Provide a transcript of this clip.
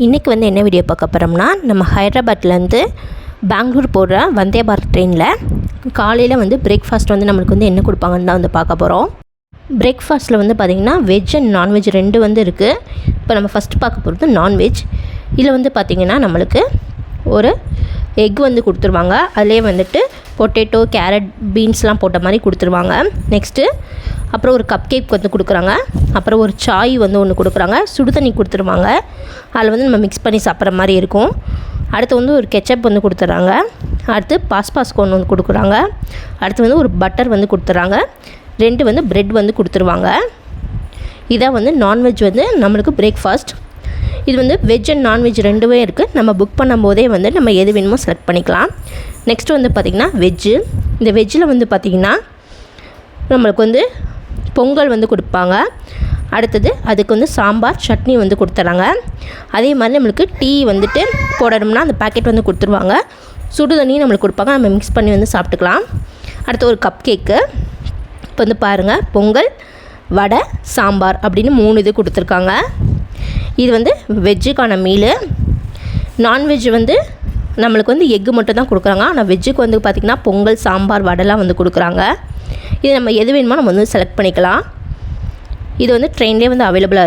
இன்றைக்கி வந்து என்ன வீடியோ பார்க்க போகிறோம்னா, நம்ம ஹைதராபாத்லேருந்து பெங்களூர் போகிற வந்தே பாரத் ட்ரெயினில் காலையில் வந்து பிரேக்ஃபாஸ்ட் வந்து நம்மளுக்கு வந்து என்ன கொடுப்பாங்கன்னு தான் வந்து பார்க்க போகிறோம். பிரேக்ஃபாஸ்ட்டில் வந்து பார்த்திங்கன்னா வெஜ் அண்ட் நான்வெஜ் ரெண்டு வந்து இருக்குது. இப்போ நம்ம ஃபஸ்ட்டு பார்க்க போகிறது நான்வெஜ். இதில் வந்து பார்த்திங்கன்னா நம்மளுக்கு ஒரு எக் வந்து கொடுத்துருவாங்க. அதிலே வந்துட்டு பொட்டேட்டோ, கேரட், பீன்ஸ்லாம் போட்ட மாதிரி கொடுத்துருவாங்க. நெக்ஸ்ட்டு அப்புறம் ஒரு கப் கேக் வந்து கொடுக்குறாங்க. அப்புறம் ஒரு சாய் வந்து ஒன்று கொடுக்குறாங்க. சுடு தண்ணி கொடுத்துருவாங்க. அதில் வந்து நம்ம மிக்ஸ் பண்ணி சாப்பிட்ற மாதிரி இருக்கும். அடுத்து வந்து ஒரு கெச்சப் வந்து கொடுத்துட்றாங்க. அடுத்து பாஸ்பாஸ்கோன் வந்து கொடுக்குறாங்க. அடுத்து வந்து ஒரு பட்டர் வந்து கொடுத்துட்றாங்க. 2 வந்து ப்ரெட் வந்து கொடுத்துருவாங்க. இதான் வந்து நான்வெஜ் வந்து நம்மளுக்கு பிரேக்ஃபாஸ்ட். இது வந்து வெஜ் அண்ட் நான்வெஜ் ரெண்டுமே இருக்குது. நம்ம புக் பண்ணும்போதே வந்து நம்ம எது வேணுமோ செலக்ட் பண்ணிக்கலாம். நெக்ஸ்ட்டு வந்து பார்த்திங்கன்னா வெஜ்ஜு. இந்த வெஜ்ஜில் வந்து பார்த்திங்கன்னா நம்மளுக்கு வந்து பொங்கல் வந்து கொடுப்பாங்க. அடுத்தது அதுக்கு வந்து சாம்பார், சட்னி வந்து கொடுத்துட்றாங்க. அதே மாதிரி நம்மளுக்கு டீ வந்துட்டு போடணும்னா அந்த பேக்கெட் வந்து கொடுத்துருவாங்க. சுடு தண்ணியும் நம்மளுக்கு கொடுப்பாங்க. நம்ம மிக்ஸ் பண்ணி வந்து சாப்பிட்டுக்கலாம். அடுத்து ஒரு கப் கேக்கு. இப்போ வந்து பாருங்கள், பொங்கல், வடை, சாம்பார் அப்படின்னு 3 இது கொடுத்துருக்காங்க. இது வந்து வெஜ்ஜுக்கான மீலு. நான்வெஜ் வந்து நம்மளுக்கு வந்து எக்கு மட்டும் தான் கொடுக்குறாங்க. ஆனால் வெஜ்ஜுக்கு வந்து பார்த்திங்கன்னா பொங்கல், சாம்பார், வடைலாம் வந்து கொடுக்குறாங்க. இது நம்ம எது வேணுமோ நம்ம வந்து செலக்ட் பண்ணிக்கலாம். இது வந்து ட்ரெயின்லேயே வந்து அவைலபிளாக இருக்குது.